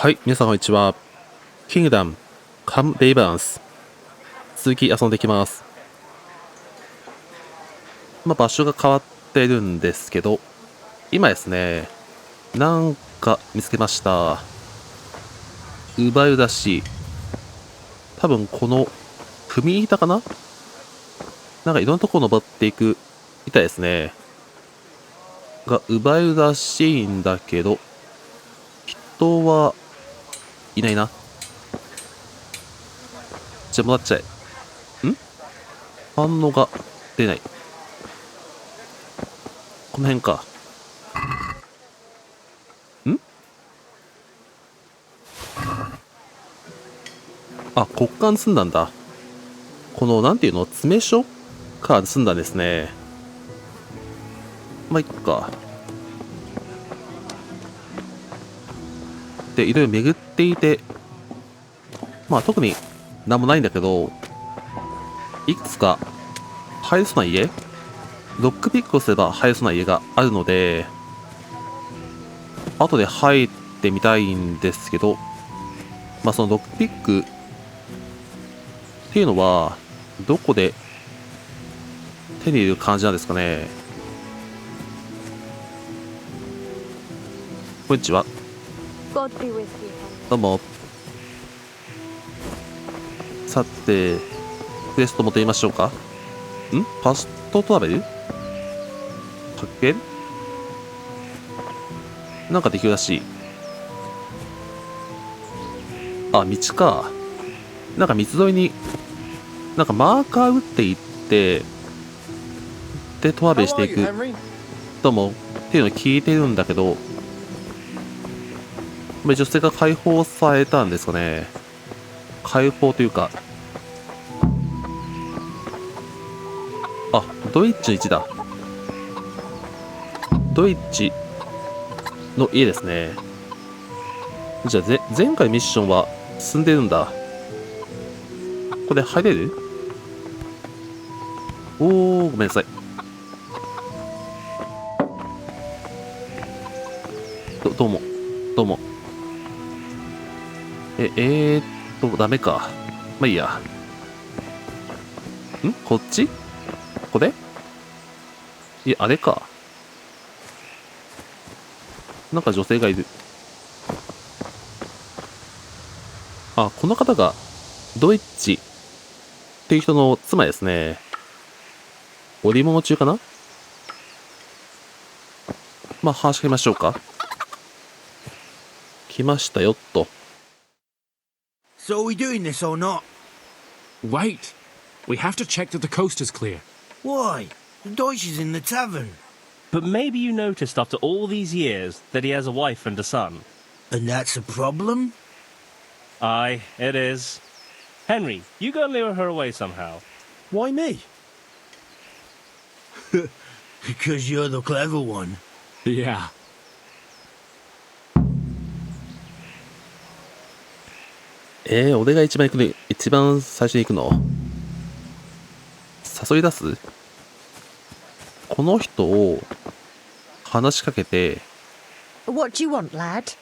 はい、皆さんこんにちは。キングダム、デリバランス。続き遊んでいきます。場所が変わってるんですけど、今ですね、なんか見つけました。奪い出し。多分この、踏み板かな？なんかいろんなとこ登っていくみたいですね。が、奪い出しいんだけど、人はいないな。じゃあ、もらっちゃえ。反応が出ない。この辺か。あ、こっから盗んだんだ。この、なんていうの、詰め所から盗んだんですね。いっか。で、いろいろ巡っていて、特になんもないんだけど、いくつか入れそうな家、ロックピックをすれば入れそうな家があるので、後で入ってみたいんですけど、そのロックピックっていうのは、どこで手に入れる感じなんですかね。こんにちは。どうも。さて、クエスト持ってみましょうか。ファストトラベル？発見？なんかできるらしい。あ、道か。なんか道沿いに、なんかマーカー打っていって、で、トラベルしていく。どうも、っていうのを聞いてるんだけど、女性が解放されたんですかね。解放というか、あ、ドイツの位置だ。ドイツの家ですね。じゃあ、前回ミッションは進んでるんだ。これ入れる？おー、ごめんなさい。どうも。どうも。ダメか。いいや。こっち？これ？いや、あれか。なんか女性がいる。あ、この方が、ドイツっていう人の妻ですね。織物中かな？話しかけましょうか。来ましたよっと。So are we doing this or not? Wait. We have to check that the coast is clear. Why? The Deutsch is in the tavern. But maybe you noticed after all these years that he has a wife and a son. And that's a problem? Aye, it is. Henry, you go and lure her away somehow. Why me? Because you're the clever one. Yeah. 俺が一番最初に行くの？誘い出す？この人を話しかけて、 What do you want, lad?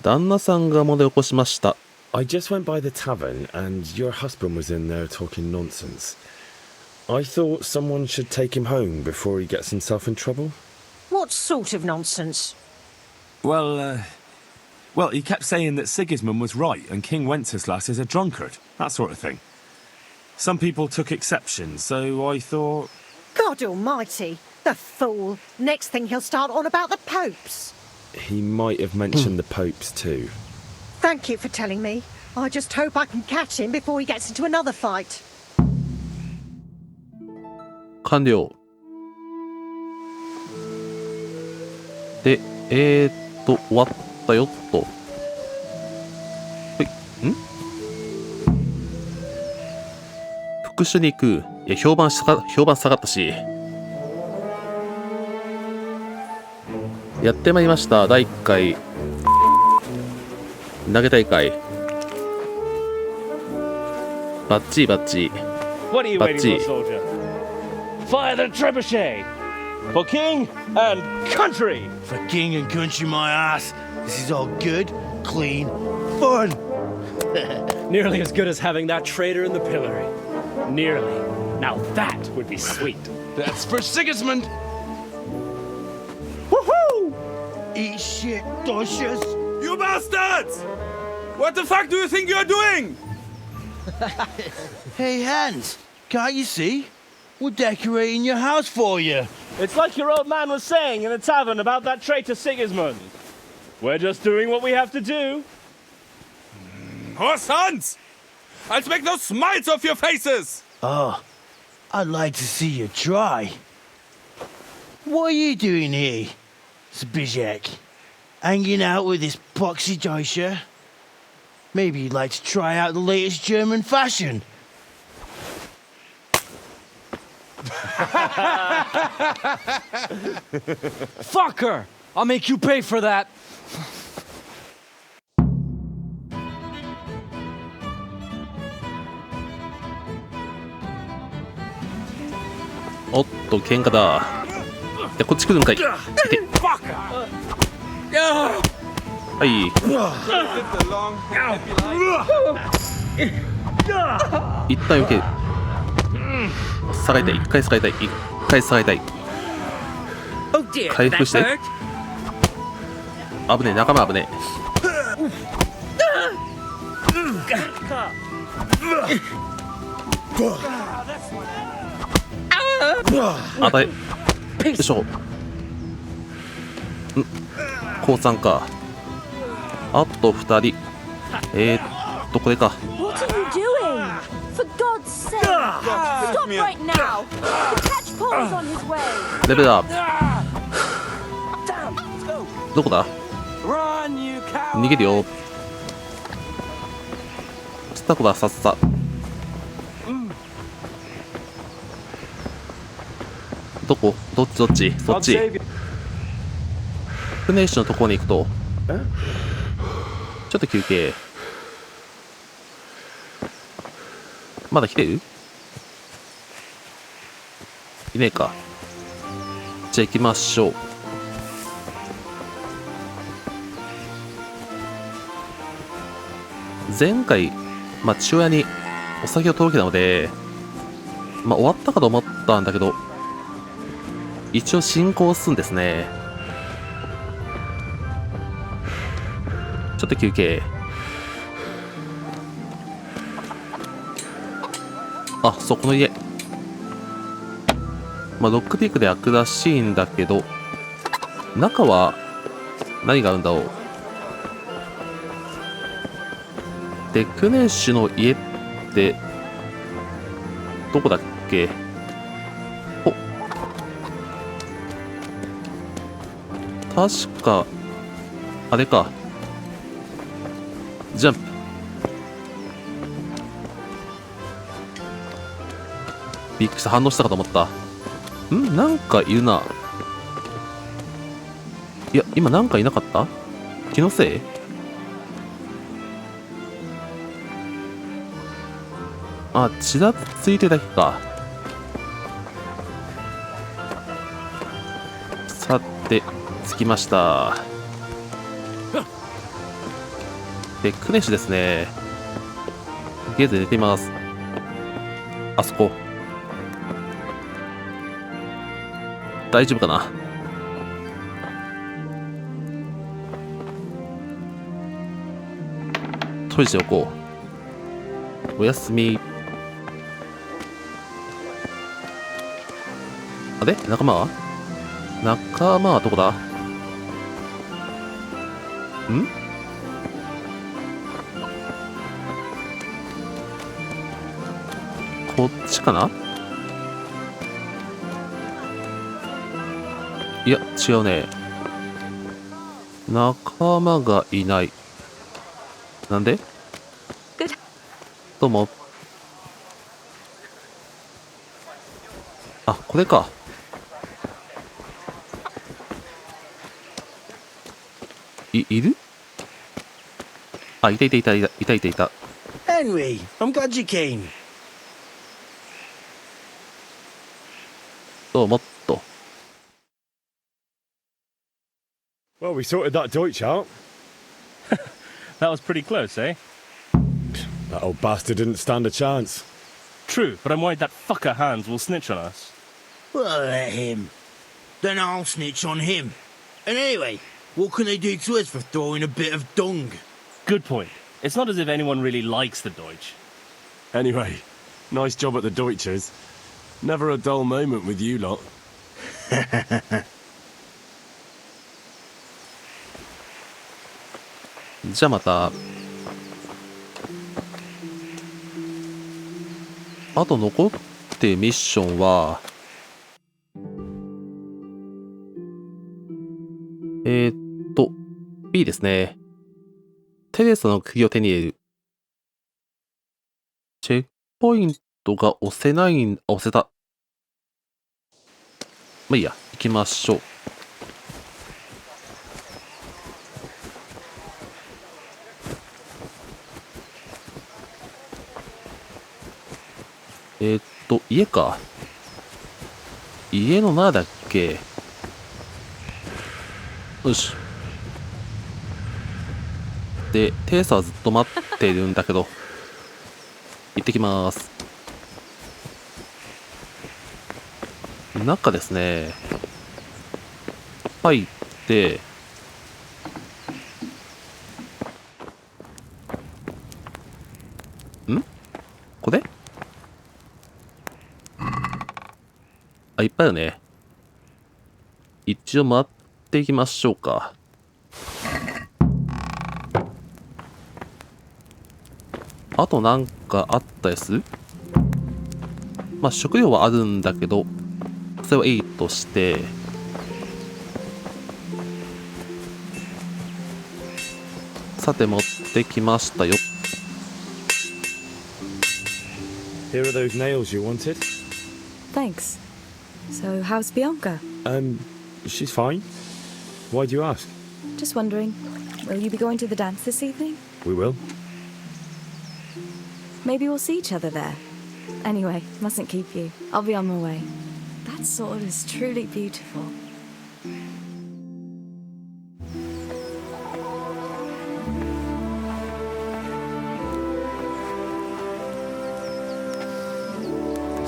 旦那さんが問題を起こしました。I just went by the tavern and your husband was in there talking nonsense. I thought someone should take him home before he gets himself in trouble. What sort of nonsense? Well, he kept saying that Sigismund was right and King Wenceslas is a drunkard, that sort of thing. Some people took exception, so I thought... God almighty, the fool. Next thing he'll start on about the popes. He might have mentioned the popes too. Thank you for telling me. I just hope I can catch him before he gets into another fight. 完了。で、終わったよっと。復讐に行く。いや、評判下がったし。やってまいりました。第1回。投げ大会。バッチリ。 What are you waiting for, soldier? Fire the trebuchet! For king and country! For king and country, my ass. This is all good, clean, fun. Nearly as good as having that traitor in the pillory. Nearly. Now that would be sweet. That's for Sigismund. Woohoo! Eat shit, doshes. You bastards! What the fuck do you think you're doing? Hey, Hans, can't you see? We're decorating your house for you. It's like your old man was saying in the tavern about that traitor Sigismund. We're just doing what we have to do. Oh, sons! I'll make those smiles off your faces! Oh, I'd like to see you try. What are you doing here, Zbigniew? Hanging out with this poxy Deutscher? Maybe you'd like to try out the latest German fashion. Fucker! I'll make you pay for that. おっと喧嘩だ。いやこっち来るんかい。はい。一旦避ける。下がりたい。一回下がりたい。一回下がりたい。回復して。危ねえ、仲間危ねえ。あたえ。よいしょ。降参か。あと2人。これか。What are you doing? For God's sake! Stop right now! The catch pole is on his way! レベルアップ。どこだ？逃げるよ。スタコだ、さっさ。どこ？どっちそっち。船石のところに行くと。ちょっと休憩。まだ来てる？いねえか。じゃあ行きましょう。前回、父親にお酒を届けたので、終わったかと思ったんだけど、一応進行するんですね。ちょっと休憩。あ、そう、この家。ロックピックで開くらしいんだけど、中は何があるんだろう。デクネッシュの家って、どこだっけ？お、確か、あれか。ジャンプ。びっくりした。反応したかと思った。なんかいるな。いや、今なんかいなかった？気のせい？あ、血だついてるだけか。さて、着きました。で、クネシですね。ゲートで寝ています。あそこ。大丈夫かな？閉じておこう。おやすみ。あれ？仲間はどこだ？こっちかな？いや、違うね。仲間がいない。なんで？どうも。あ、これか。いる？あ、いた。Henry, I'm glad you came. どうもっと。Well, we sorted that Deutsch out. That was pretty close, eh? That old bastard didn't stand a chance. True, but I'm worried that fucker Hans will snitch on us. Well, let him. Then I'll snitch on him. And anyway, what can they do to us for throwing a bit of dung? Good point. It's not as if anyone really likes the Deutsch. Anyway, nice job at the Deutschers. Never a dull moment with you lot. じゃあまた。あと残ってるミッションは、B ですね。テレサの釘を手に入れる。チェックポイントが押せないん、押せた。まあいいや、行きましょう。家か。家の何だっけ。よし。で、テレサはずっと待ってるんだけど、行ってきます。中ですね。入って、これいっぱいあるね。一応回っていきましょうか。あとなんかあったりする？まあ食料はあるんだけど、それはいいとして、さて持ってきましたよ。Here are those nails you wanted. Thanks. So, how's Bianca? She's fine. Why do you ask? Just wondering, will you be going to the dance this evening? We will. Maybe we'll see each other there. Anyway, mustn't keep you. I'll be on my way. That sword is truly beautiful.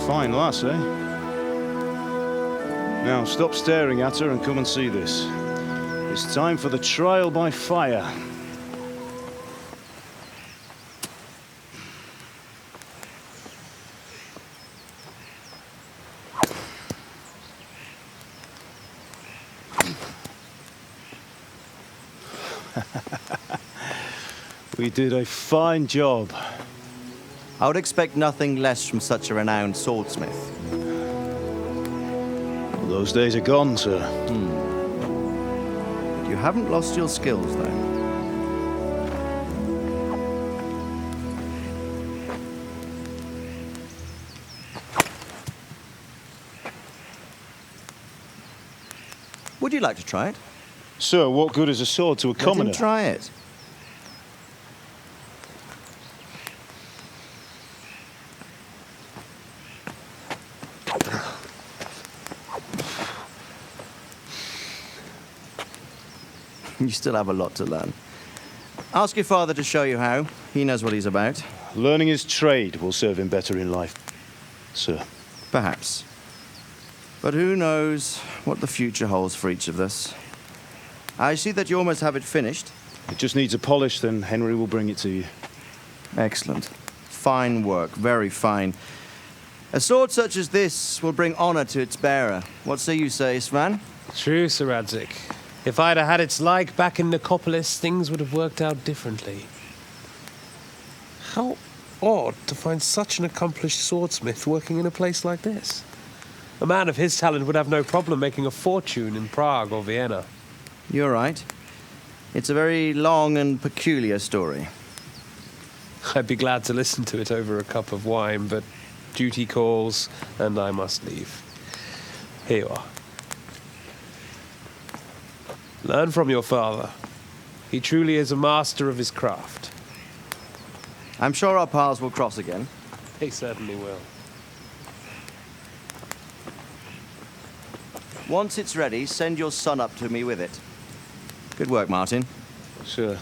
Fine lass, eh? Now stop staring at her and come and see this. It's time for the trial by fire. We did a fine job. I would expect nothing less from such a renowned swordsmith. Those days are gone, sir. But you haven't lost your skills, though. Would you like to try it? Sir, what good is a sword to a commoner? Let him try it. You still have a lot to learn. Ask your father to show you how. He knows what he's about. Learning his trade will serve him better in life, sir. Perhaps. But who knows what the future holds for each of us. I see that you almost have it finished. It just needs a polish, then Henry will bring it to you. Excellent. Fine work, very fine. A sword such as this will bring honor to its bearer. What say you, Svan? True, Sir Radzik. If I'd have had its like back in Nicopolis, things would have worked out differently. How odd to find such an accomplished swordsmith working in a place like this. A man of his talent would have no problem making a fortune in Prague or Vienna. You're right. It's a very long and peculiar story. I'd be glad to listen to it over a cup of wine, but duty calls, and I must leave. Here you are. Learn from your father. He truly is a master of his craft. I'm sure our paths will cross again. They certainly will. Once it's ready, send your son up to me with it. Good work, Martin. Sure.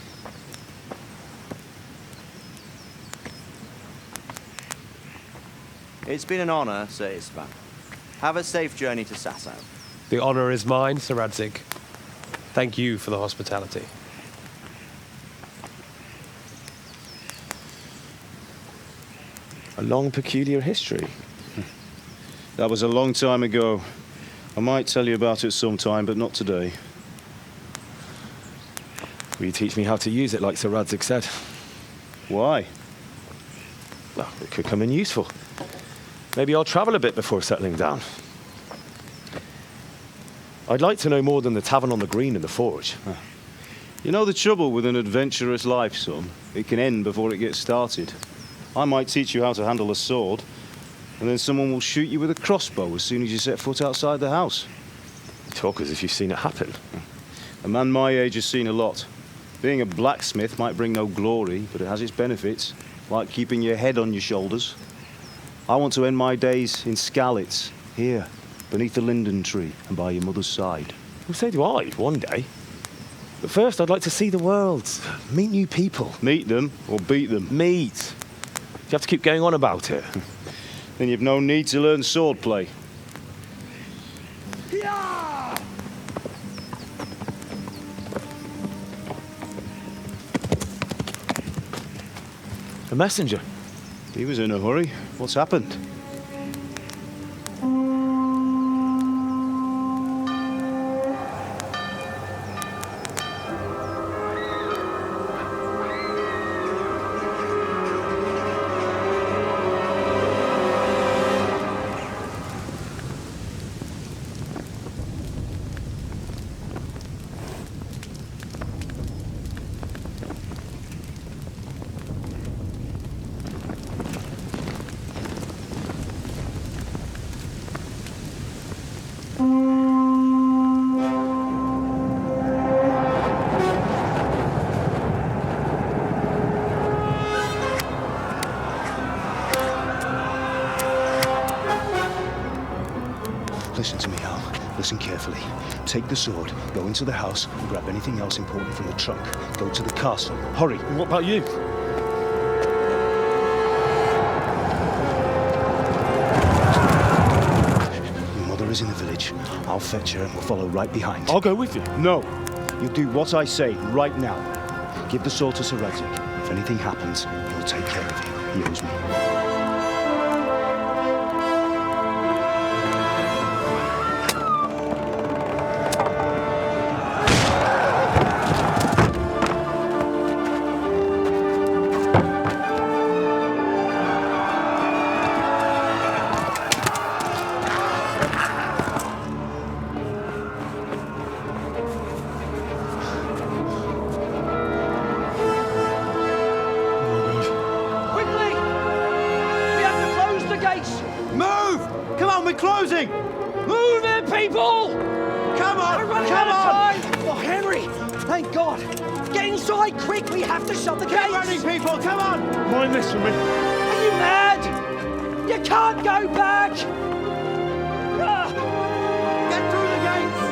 It's been an honor, Sir Istvan. Have a safe journey to Sasau. The honor is mine, Sir Radzig. Thank you for the hospitality. A long, peculiar history. That was a long time ago. I might tell you about it sometime, but not today. Will you teach me how to use it like Sir Radzig said? Why? Well, it could come in useful. Maybe I'll travel a bit before settling down. I'd like to know more than the tavern on the green and the forge. You know the trouble with an adventurous life, son? It can end before it gets started. I might teach you how to handle a sword, and then someone will shoot you with a crossbow as soon as you set foot outside the house. You talk as if you've seen it happen. A man my age has seen a lot. Being a blacksmith might bring no glory, but it has its benefits, like keeping your head on your shoulders. I want to end my days in Skalitz, here, beneath the linden tree and by your mother's side. Well, so do I, one day. But first, I'd like to see the world, meet new people. Meet them or beat them? Meet. You have to keep going on about it. Then you've no need to learn swordplay. A messenger. He was in a hurry. What's happened? Listen to me, Al. Listen carefully. Take the sword, go into the house, and grab anything else important from the trunk. Go to the castle. Hurry. What about you? Your mother is in the village. I'll fetch her and we'll follow right behind. I'll go with you. No. You do what I say right now. Give the sword to Sir Radzig. If anything happens, he'll take care of you. He owes me. Closing! Move it, people! Come on! We're running out of time! Oh, Henry! Thank God! Get inside, quick! We have to shut the gates! Keep running, people! Come on! Mind this for me. Are you mad? You can't go back! Get through the gates!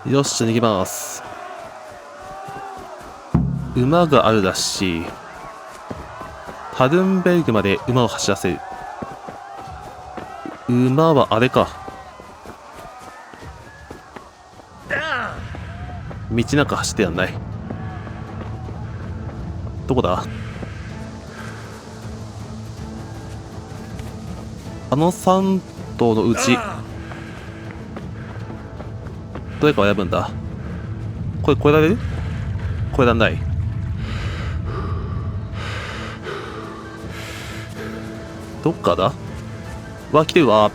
よし、逃げます。馬があるらしい。タルンベルグまで馬を走らせる。馬はあれか。道なんか走ってやんない。どこだ？あの3頭のうちどれかを選ぶんだ。これ越えられる？越えらんない。どっかだ？わ、来てるわ。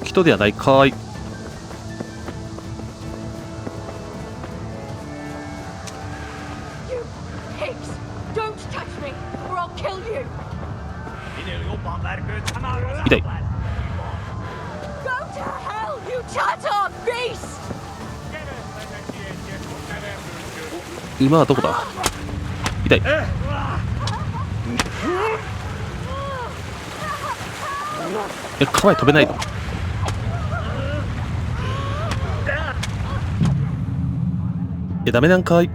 人ではないかーい。痛い。馬はどこだ？痛い。川へ飛べないの？ダメなんかい。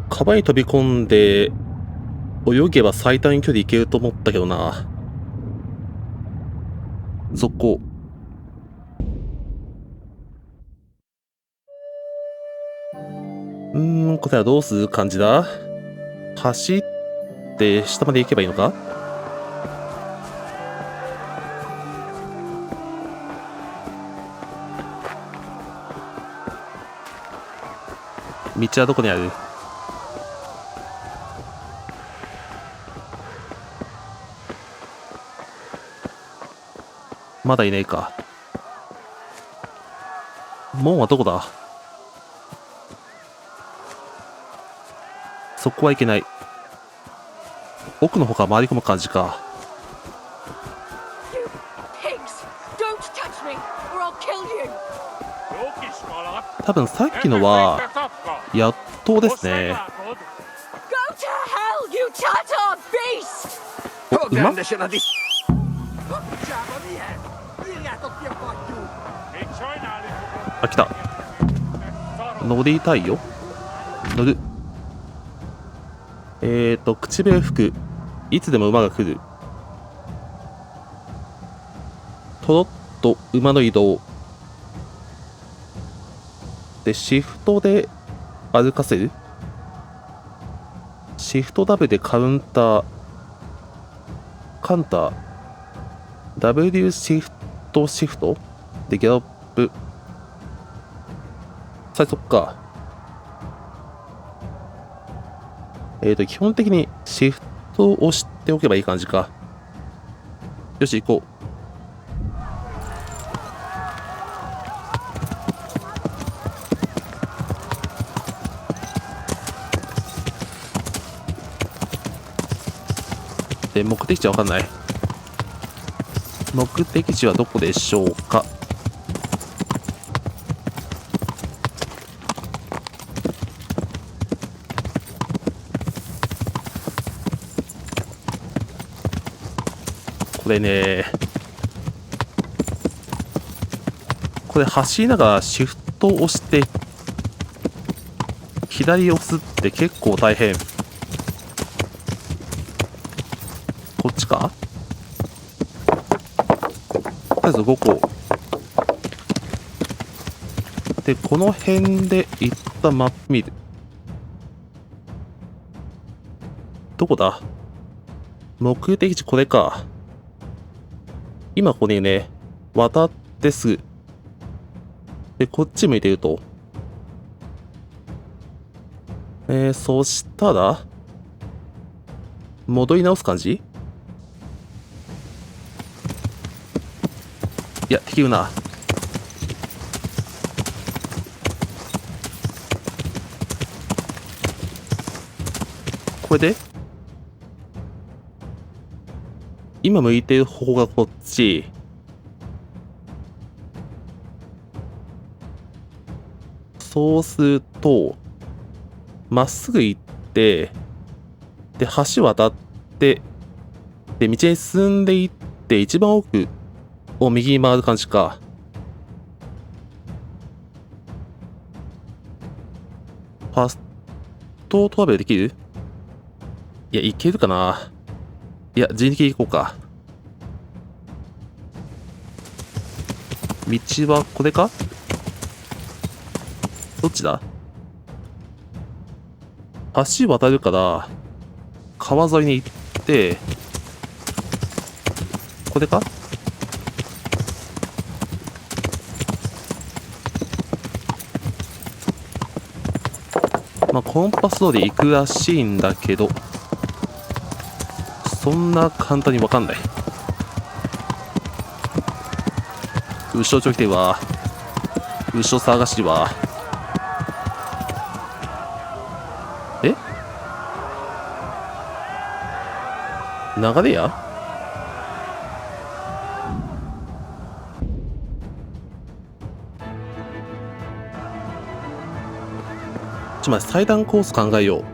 川に飛び込んで泳げば最短距離行けると思ったけどな。続行。これはどうする感じだ？走って下まで行けばいいのか？道はどこにある？まだいないか。門はどこだ？そこはいけない。奥の方から回り込む感じか。多分さっきのはやっとですね。お、馬？あ、来た。乗りたいよ。乗る。口笛吹く。いつでも馬が来る。とろっと馬の移動。で、シフトで歩かせる。シフト W でカウンター。カウンター。W シフトでギャロップ。最速か。基本的にシフトを押しておけばいい感じか。よし、行こう。で、目的地は分かんない。目的地はどこでしょうか。これね、これ走りながらシフトを押して左押すって結構大変。こっちか？とりあえず5個で、この辺で一旦マップ見る。どこだ？目的地これか。今ここにね、渡ってすぐ。で、こっち向いてると。そしたら、戻り直す感じ？いや、敵いるな。これで今向いてる方がこっち。そうすると、まっすぐ行って、で、橋渡って、で、道に進んでいって、一番奥を右に回る感じか。ファストトラベルできる？いや、いけるかな。いや、人力で行こうか。道はこれか？どっちだ？橋渡るから、川沿いに行って、これか？まあ、コンパス通り行くらしいんだけど、そんな簡単にわかんない。後ろちょいては、後ろ探しは、え？流れや？ちょっと待って、最短コース考えよ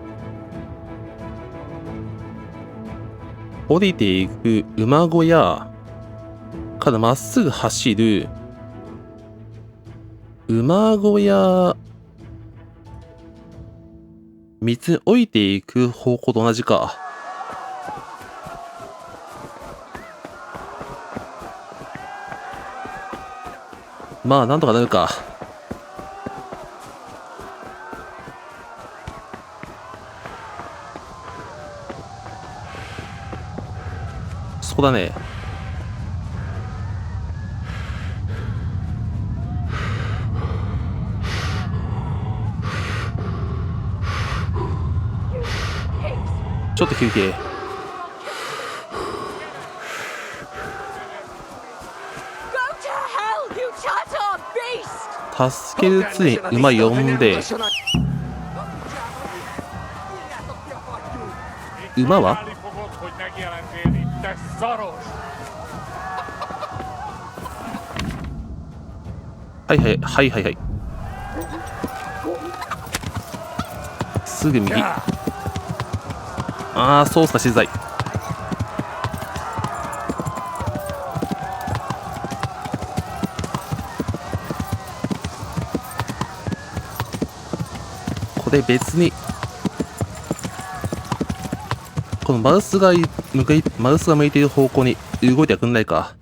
う。降りていく馬小屋からまっすぐ走る馬小屋、水降りていく方向と同じか。まあなんとかなるか。そこだね。ちょっと休憩。助けるついに馬呼んで、馬ははいはいはいはいはい。すぐ右。ああ、そうっすか、資材。これ別にこのマウスが向いている方向に動いてはくんないか。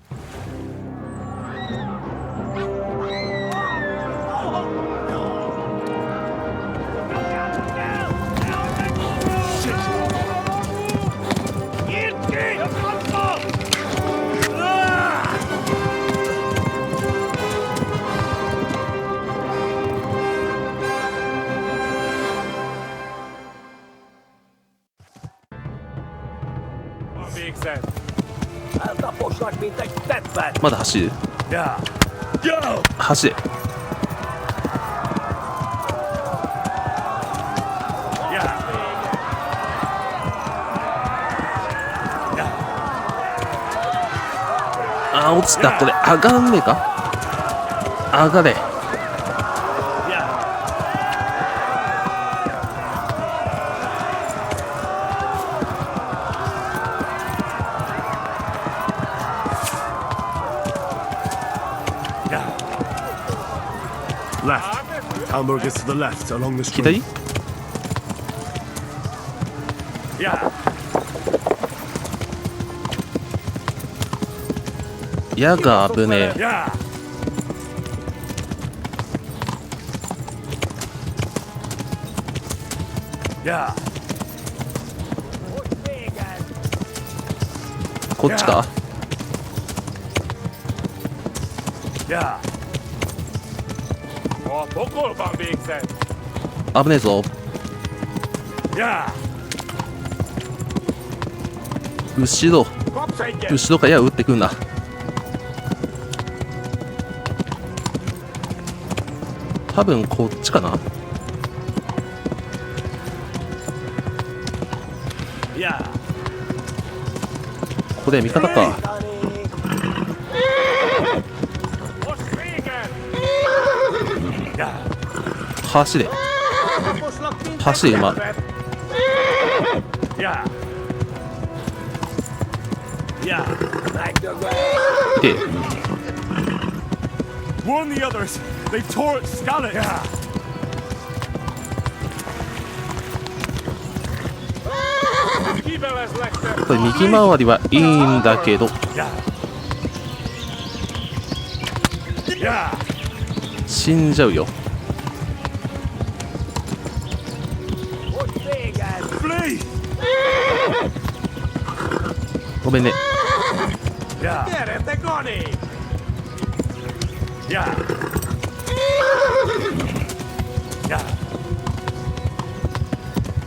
まだ走る？走れ。あー、落ちた。これ上がんねえか？上がれ。Hamburg is to the left along the street. 矢が危ねえ。こっちか？危ねえぞ。後ろから矢を撃ってくんな。多分こっちかな。これ味方か。走れ走れ馬。いけ。Warn the others. They tore at Scarlet. これ右回りはいいんだけど、死んじゃうよ。ごめんね。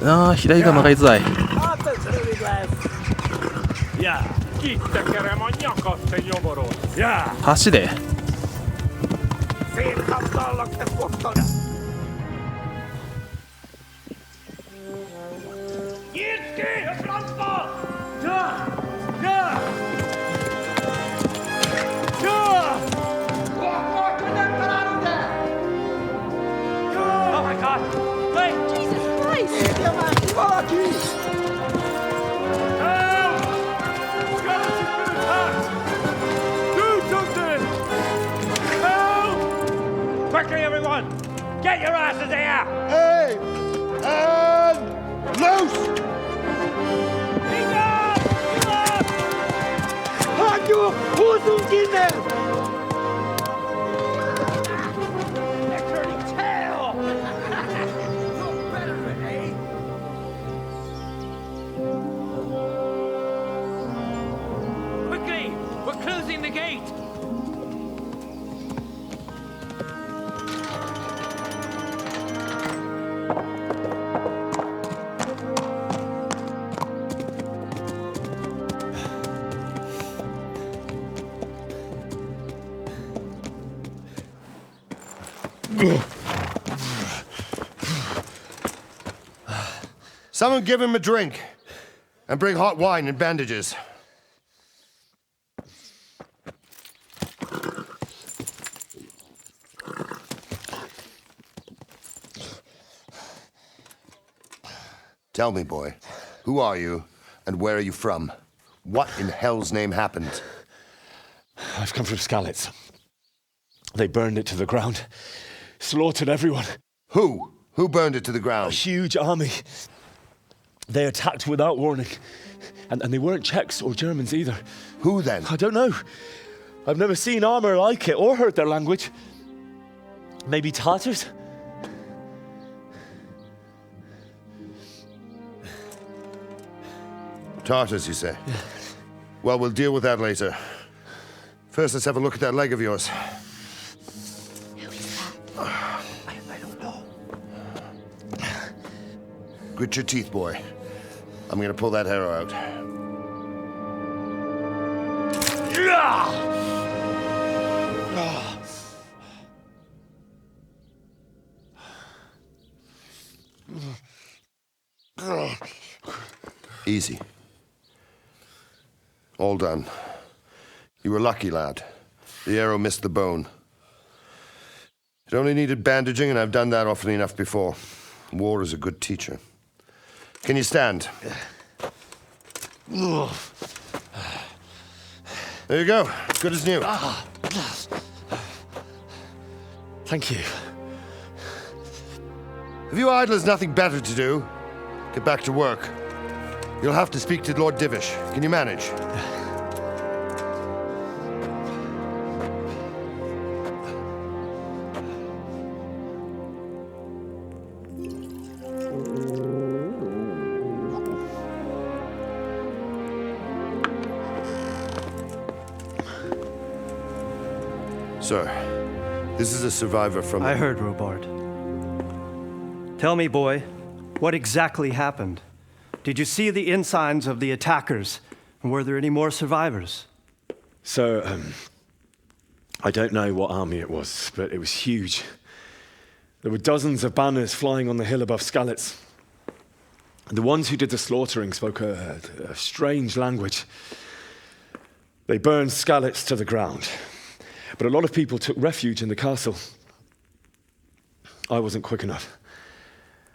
ああ、左が曲がりづらい。橋でQuickly, everyone! Get your asses here! Hey! And loose! Hangi uzun giden? They're turning tail! Look better, eh? Quickly! We're closing the gate! Someone give him a drink. And bring hot wine and bandages. Tell me, boy, who are you and where are you from? What in hell's name happened? I've come from Skalitz. They burned it to the ground. Slaughtered everyone. Who? Who burned it to the ground? A huge army. They attacked without warning. And they weren't Czechs or Germans either. Who then? I don't know. I've never seen armor like it or heard their language. Maybe Tatars? Tartars, you say? Yeah. Well, we'll deal with that later. First, let's have a look at that leg of yours. Who is that? I don't know. Grit your teeth, boy. I'm gonna pull that arrow out. Easy. All done. You were lucky, lad. The arrow missed the bone. It only needed bandaging, and I've done that often enough before. War is a good teacher. Can you stand? There you go. Good as new. Thank you. Have you idlers nothing better to do? Get back to work. You'll have to speak to Lord Divish. Can you manage? Sir, this is a survivor from... I heard, Robard. Tell me, boy, what exactly happened? Did you see the ensigns of the attackers? And were there any more survivors? So, I don't know what army it was, but it was huge. There were dozens of banners flying on the hill above Skalitz. The ones who did the slaughtering spoke a strange language. They burned Skalitz to the ground. But a lot of people took refuge in the castle. I wasn't quick enough.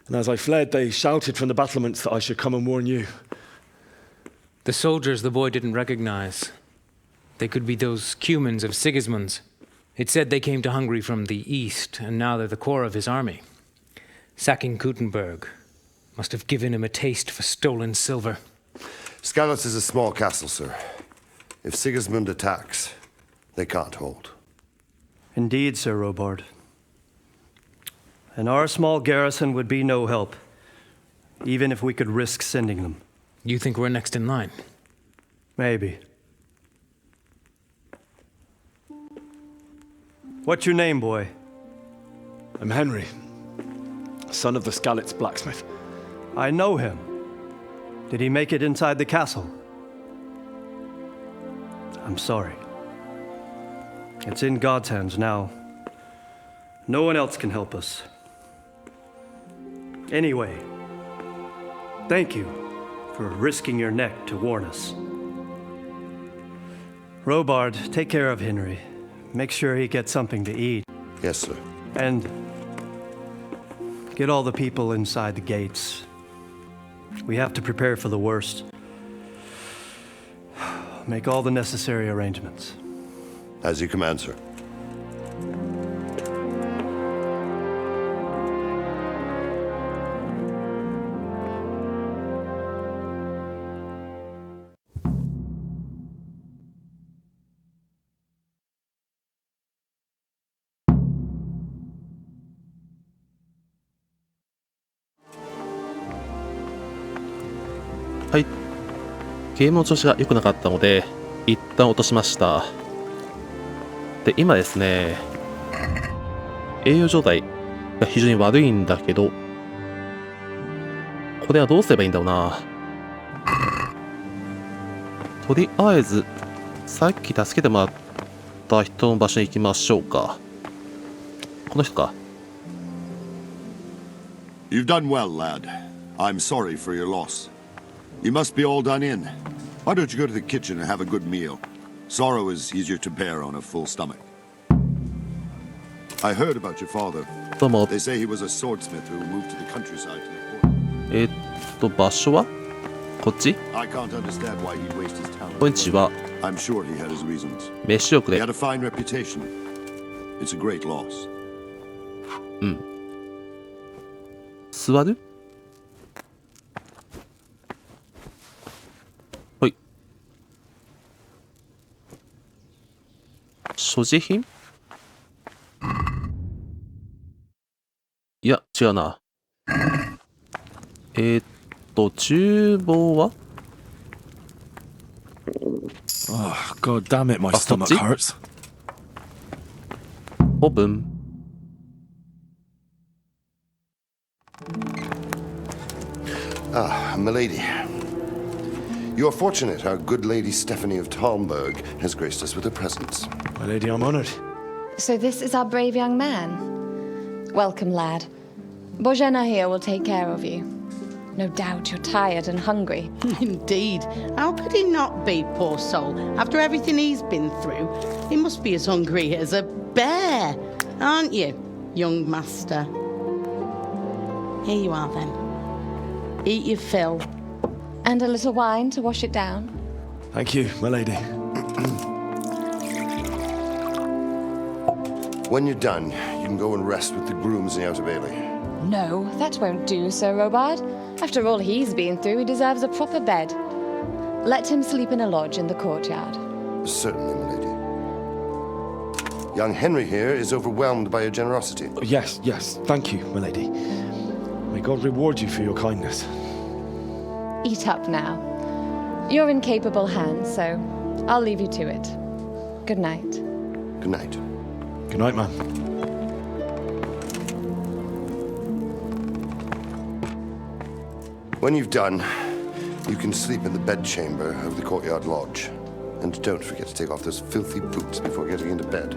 And as I fled, they shouted from the battlements that I should come and warn you. The soldiers the boy didn't recognize. They could be those Cumans of Sigismund's. It said they came to Hungary from the east, and now they're the core of his army. Sacking Kuttenberg must have given him a taste for stolen silver. Skalitz is a small castle, sir. If Sigismund attacks, they can't hold. Indeed, Sir Robard. And our small garrison would be no help, even if we could risk sending them. You think we're next in line? Maybe. What's your name, boy? I'm Henry, son of the Skalitz blacksmith. I know him. Did he make it inside the castle? I'm sorry. It's in God's hands now. No one else can help us. Anyway, thank you for risking your neck to warn us. Robard, take care of Henry. Make sure he gets something to eat. Yes, sir. And get all the people inside the gates. We have to prepare for the worst. Make all the necessary arrangements. As you command, sir.はい。ゲームの調子が良くなかったので、一旦落としました。で、今ですね、栄養状態が非常に悪いんだけど、これはどうすればいいんだろうな。とりあえず、さっき助けてもらった人の場所に行きましょうか。この人か。You've done well, lad. I'm sorry for your loss. You must be all done in. Why don't you go to the kitchen and have a good meal? Sorrow is easier to bear on a full stomach. I heard about your father. They say he was a swordsmith who moved to the countryside to the port. 場所はこっち I can't understand why he'd waste his talent. こんにちは。I'm sure he had his reasons. 飯をくれ。He had a fine reputation. It's a great loss. うん。座るほい。所持品いや、違うな。厨房は Oh, God damn it, my stomach hurts. オープン。Ah, milady. You are fortunate our good lady Stephanie of Talmberg has graced us with her presence. My lady, I'm honored. So this is our brave young man. Welcome, lad. Bojana here will take care of you. No doubt you're tired and hungry. Indeed. How could he not be, poor soul? After everything he's been through, he must be as hungry as a bear, aren't you, young master? Here you are, then. Eat your fill. And a little wine to wash it down. Thank you, my lady. When you're done, you can go and rest with the grooms in the Outer Bailey. No, that won't do, Sir Robard. After all he's been through, he deserves a proper bed. Let him sleep in a lodge in the courtyard. Certainly, my lady. Young Henry here is overwhelmed by your generosity. Yes, yes. Thank you, my lady. May God reward you for your kindness. Eat up now. You're in capable hands, so I'll leave you to it. Good night. Good night. Good night, man. When you've done, you can sleep in the bedchamber of the courtyard lodge. And don't forget to take off those filthy boots before getting into bed.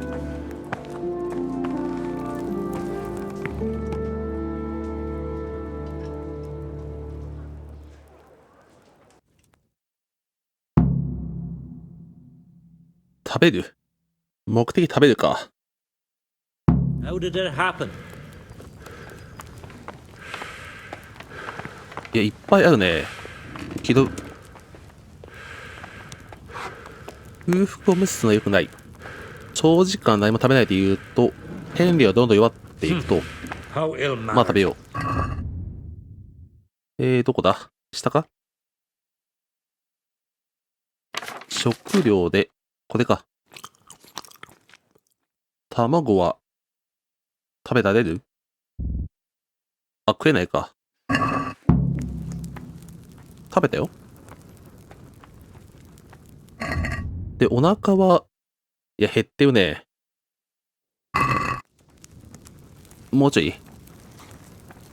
How did it happen? いや、いっぱいあるね。けど、空腹を無視するのは良くない。長時間何も食べないで言うと、ヘンリーはどんどん弱っていくと。まあ食べよう。どこだ下か食料で、これか。卵は、食べられる？あ、食えないか。食べたよ。で、お腹は、いや、減ってるね。もうちょい。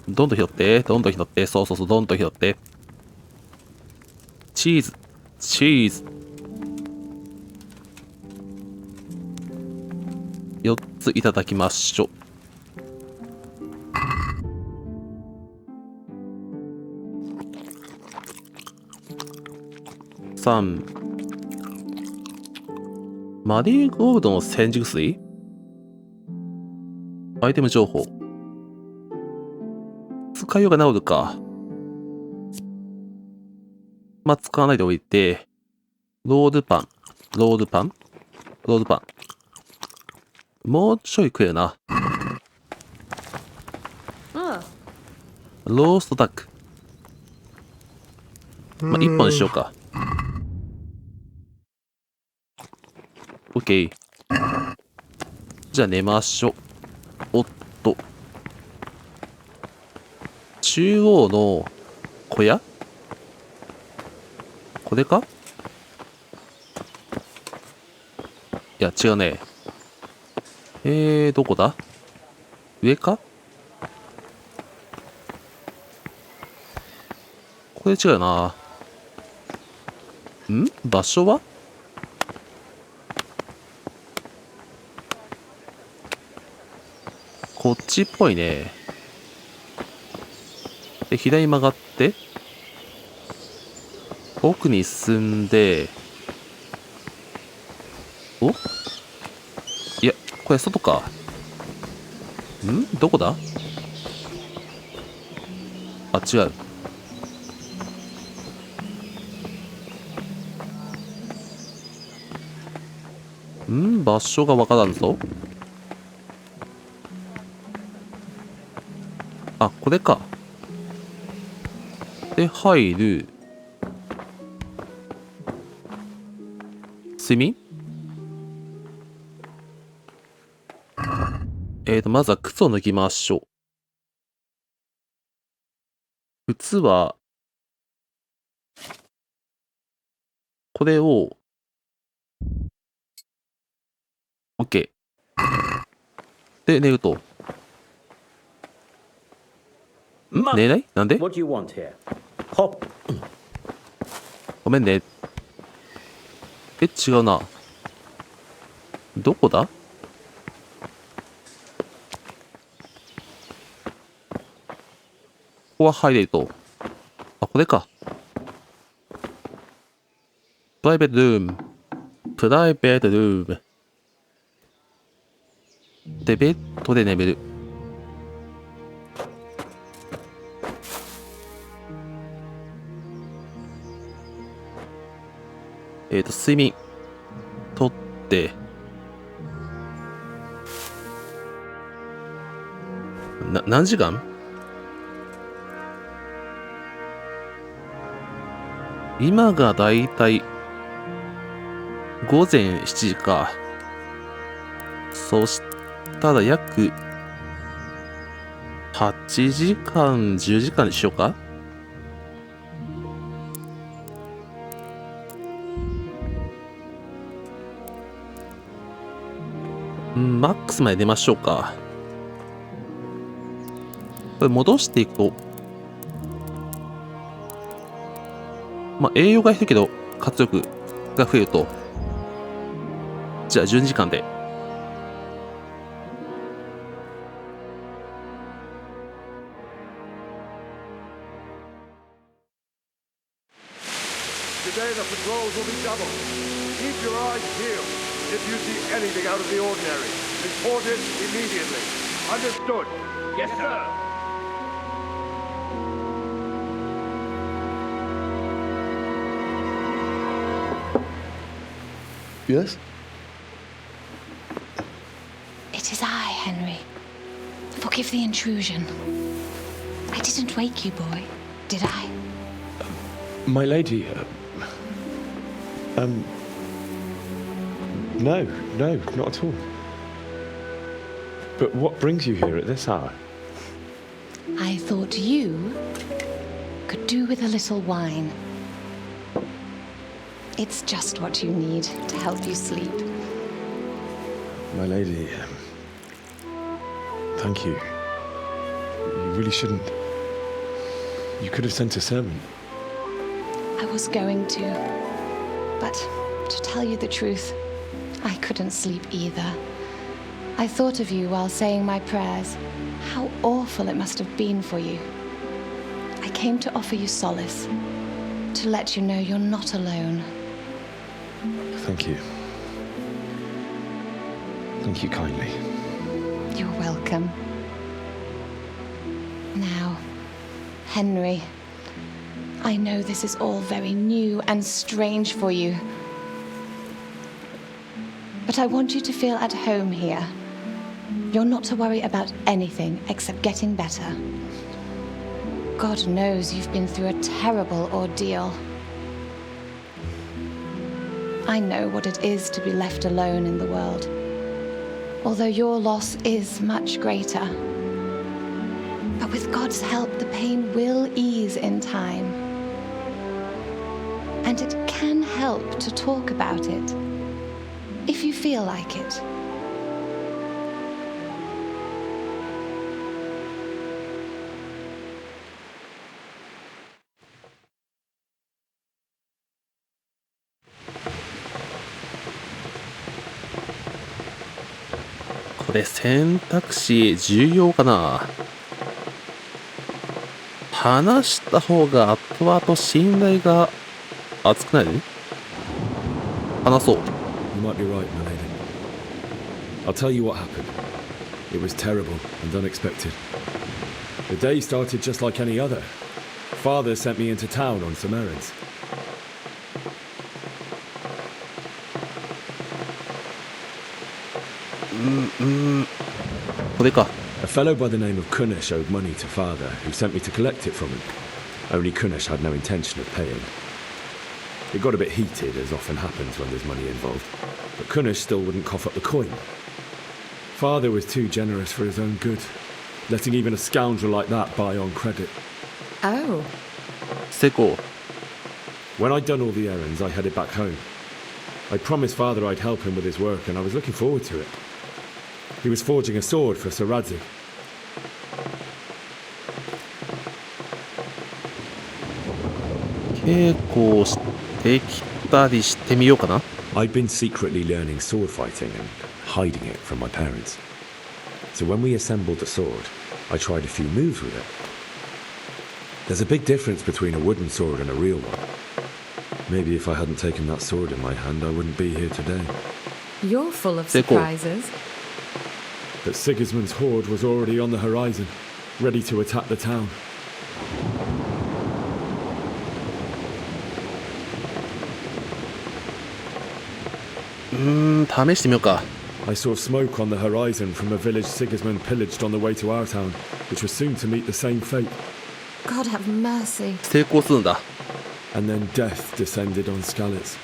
どんどん拾って、どんどん拾って、そうそうそう、どんどん拾って。チーズ、チーズ。4ついただきましょう。3。マリーゴールドの煎じ薬？アイテム情報。使いようが治るか。まあ、使わないでおいて、ロールパン、ロールパン、ロールパン。もうちょい食えるな。ローストダック。まあ、1本にしようか。オッケー。じゃあ寝ましょう。おっと。中央の小屋？これか？いや、違うね。どこだ？上か？これ違うよな。場所は？こっちっぽいね。で、左曲がって、奥に進んで、お？いや、これ外か。どこだ？あ、違う。場所がわからんぞ。あ、これか。で、入る。睡眠？まずは靴を脱ぎましょう。靴は、これを、OK。で、寝ると。寝れない？なんで？ごめんね。違うな。どこだ？ここは入れると。あ、これか。プライベートルーム。プライベートルーム。で、ベッドで眠る。睡眠。とって。何時間？今がだいたい午前7時か。そしたら約8時間、10時間にしようか。マックスまで出ましょうか。これ戻していくと、まあ、栄養が減るけど、活力が増えると。じゃあ、12時間で。Today the patrols will be doubled. Keep your eyes peeled. If you see anything out of the ordinary, report it immediately. Understood? Yes, sir. Yes? It is I, Henry. Forgive the intrusion. I didn't wake you, boy, did I? My lady, No, not at all. But what brings you here at this hour? I thought you could do with a little wine. It's just what you need to help you sleep. My lady, thank you. You really shouldn't. You could have sent a servant. I was going to, but to tell you the truth, I couldn't sleep either. I thought of you while saying my prayers. How awful it must have been for you. I came to offer you solace, to let you know you're not alone. Thank you. Thank you kindly. You're welcome. Now, Henry, I know this is all very new and strange for you, but I want you to feel at home here. You're not to worry about anything except getting better. God knows you've been through a terrible ordeal. I know what it is to be left alone in the world, although your loss is much greater. But with God's help, the pain will ease in time. And it can help to talk about it, if you feel like it.これ選択肢重要かな。話した方が後々信頼が厚くない？話そう。 You might be right, my lady. I'll tell you what happened. It was terrible and unexpected. The day started just like any other. Father sent me into town on some errands. A fellow by the name of Kunish owed money to Father, who sent me to collect it from him. Only Kunish had no intention of paying. It got a bit heated, as often happens when there's money involved, but Kunish still wouldn't cough up the coin. Father was too generous for his own good, letting even a scoundrel like that buy on credit. Oh. Seko. When I'd done all the errands, I headed back home. I promised Father I'd help him with his work, and I was looking forward to it. He was forging a sword for Sir Radzik. I'd been secretly learning sword fighting and hiding it from my parents. So when we assembled the sword, I tried a few moves with it. There's a big difference between a wooden sword and a real one. Maybe if I hadn't taken that sword in my hand, I wouldn't be here today. You're full of surprises. But Sigismund's horde was already on the horizon, ready to attack the town. I saw smoke on the horizon from a village Sigismund pillaged on the way to our town, which was soon to meet the same fate. God have mercy. And then death descended on Skalitz.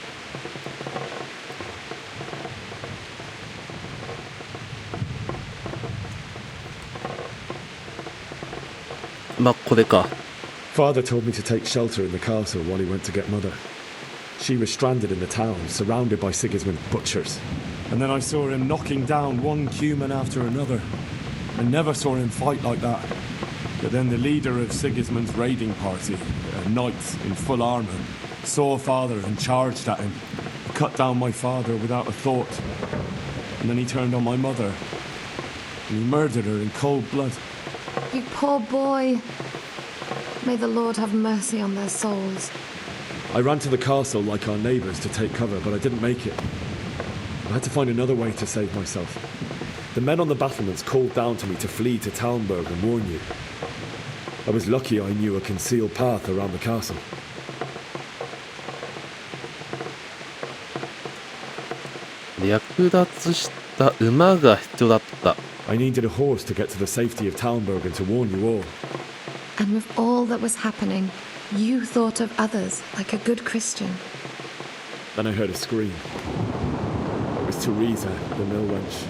Father told me to take shelter in the castle while he went to get Mother. She was stranded in the town, surrounded by Sigismund's butchers. And then I saw him knocking down one human after another. I never saw him fight like that. But then the leader of Sigismund's raiding party, a knight in full armour, saw Father and charged at him. Cut down my father without a thought. And then he turned on my mother. And he murdered her in cold blood. You poor boy. May the Lord have mercy on their souls. I ran to the castle like our neighbours to take cover, but I didn't make it. I had to find another way to save myself. The men on the battlements called down to me to flee to Talmberg and warn you. I was lucky I knew a concealed path around the castle. I needed a horse to get to the safety of Talmberg and to warn you all. And with all that was happening, you thought of others like a good Christian. Then I heard a scream. It was Teresa, the mill wench.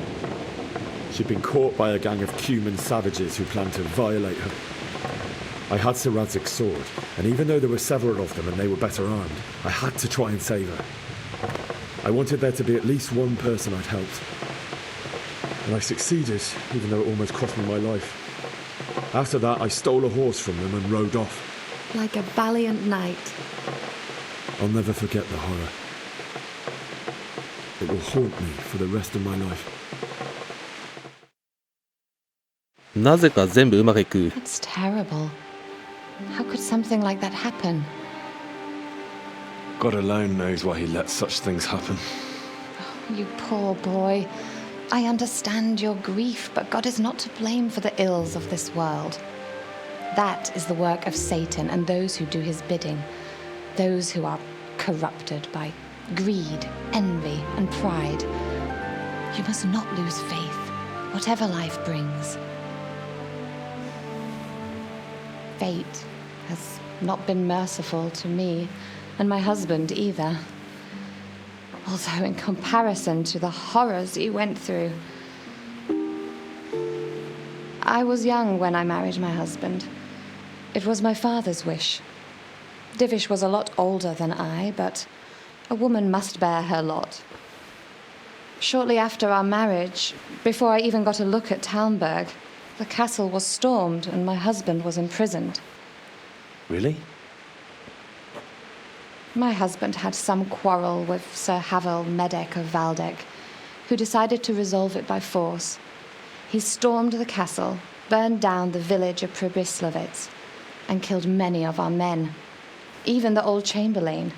She'd been caught by a gang of Cuman savages who planned to violate her. I had Sir Radzig's sword, and even though there were several of them and they were better armed, I had to try and save her. I wanted there to be at least one person I'd helped. And I succeeded, even though it almost cost me my life. After that, I stole a horse from them and rode off. Like a valiant knight. I'll never forget the horror. It will haunt me for the rest of my life. なぜか全部うまくいく。 It's terrible. How could something like that happen? God alone knows why he lets such things happen. You poor boy. I understand your grief, but God is not to blame for the ills of this world. That is the work of Satan and those who do his bidding, those who are corrupted by greed, envy, and pride. You must not lose faith, whatever life brings. Fate has not been merciful to me, and my husband either. Although in comparison to the horrors he went through. I was young when I married my husband. It was my father's wish. Divish was a lot older than I, but a woman must bear her lot. Shortly after our marriage, before I even got a look at Talmberg, the castle was stormed and my husband was imprisoned. Really? My husband had some quarrel with Sir Havel Medek of Valdek, who decided to resolve it by force. He stormed the castle, burned down the village of Pribyslavitz, and killed many of our men, even the old chamberlain.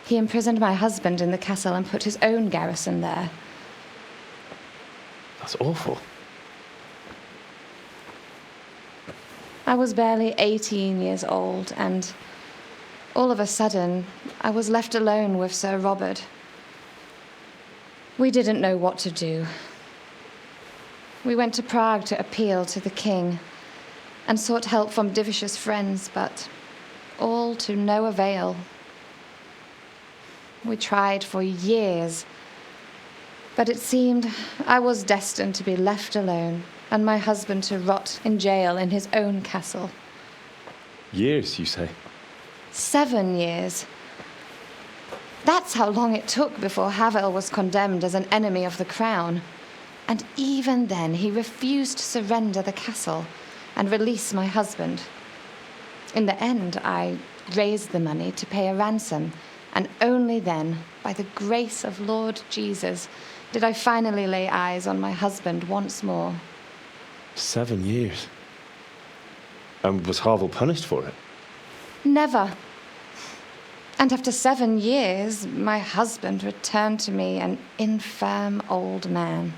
He imprisoned my husband in the castle and put his own garrison there. That's awful. I was barely 18 years old, and all of a sudden, I was left alone with Sir Robert. We didn't know what to do. We went to Prague to appeal to the king and sought help from Divish's friends, but all to no avail. We tried for years, but it seemed I was destined to be left alone and my husband to rot in jail in his own castle. Years, you say? 7 years. That's how long it took before Havel was condemned as an enemy of the crown. And even then, he refused to surrender the castle and release my husband. In the end, I raised the money to pay a ransom, and only then, by the grace of Lord Jesus, did I finally lay eyes on my husband once more. 7 years? And was Havel punished for it? Never. And after 7 years, my husband returned to me an infirm old man.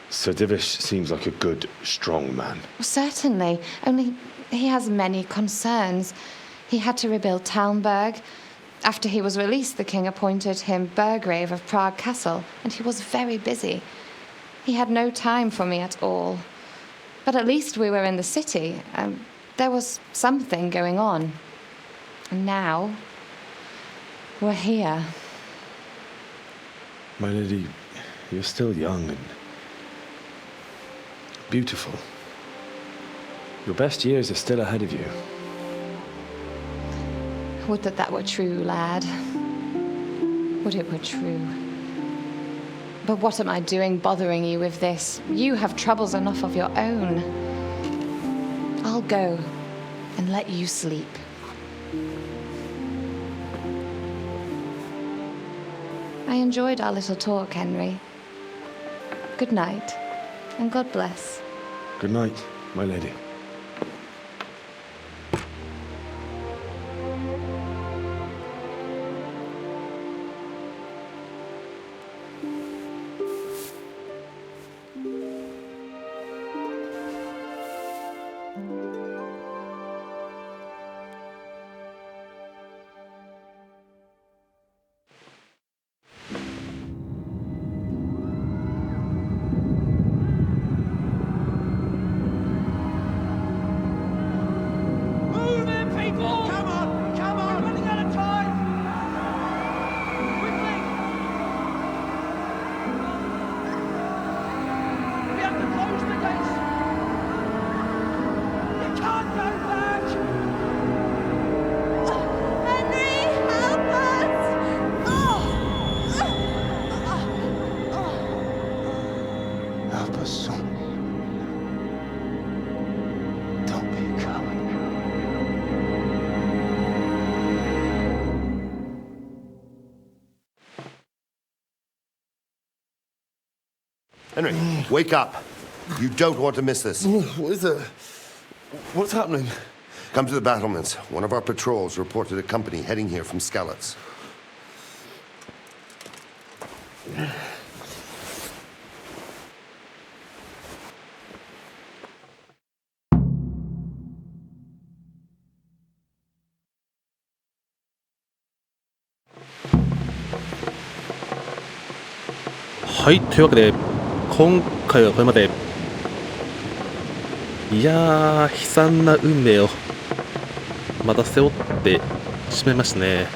Sir Divish seems like a good, strong man. Certainly, only he has many concerns. He had to rebuild Talmberg. After he was released, the king appointed him Burgrave of Prague Castle, and he was very busy. He had no time for me at all. But at least we were in the city, and there was something going on. And now, we're here. My lady, you're still young and beautiful. Your best years are still ahead of you. Would that that were true, lad. Would it were true. But what am I doing bothering you with this? You have troubles enough of your own. I'll go and let you sleep. I enjoyed our little talk, Henry. Good night, and God bless. Good night, my lady. Henry, wake up. You don't want to miss this. What is it? What's happening? Come to the battlements. One of our patrols reported a company heading here from Skalitz.はい、というわけで今回はこれまで。いやー、悲惨な運命をまた背負ってしまいましたね。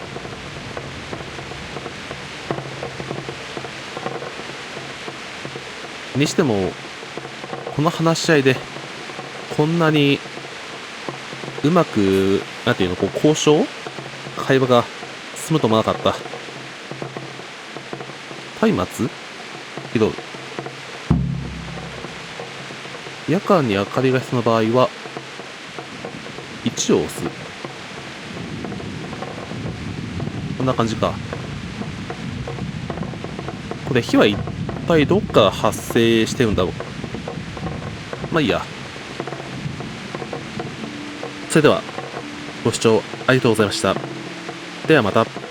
にしてもこの話し合いでこんなにうまくなんていうの、こう交渉会話が進むと思わなかった。松明けど夜間に明かりが必要な場合は1を押す。こんな感じか。これ火は一体どっから発生してるんだろう。まあいいや。それではご視聴ありがとうございました。ではまた。